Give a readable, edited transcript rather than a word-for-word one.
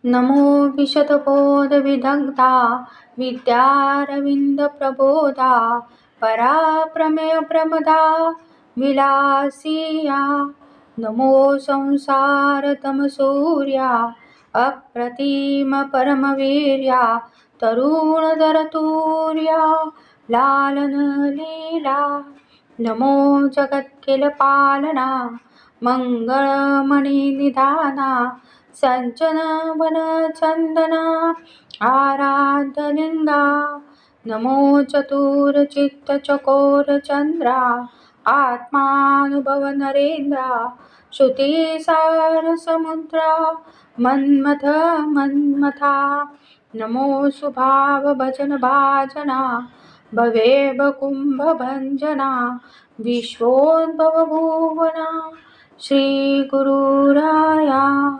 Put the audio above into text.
नमो विशतबोधविदग्धा विद्यारविन्दप्रबोधा पराप्रमेय प्रमदा विलासिया। नमो संसारतमसूर्या अप्रतिम परमवीर्या तरुणधरतूर्या लालनलीला। नमो जगत्किलपालना मंगळमणिनिधाना सज्जन वनचंदना आराध्यलिंगा। नमो चतुरचित्तचकोरचंद्रा आत्मानुभव नरेंद्रा श्रुतिसारसमुद्रा मन्मथ मन्मथा। नमो सुभाव भजन भाजना भवेभ कुंभभंजना विश्वोद्भव भुवना। श्री गुरुराया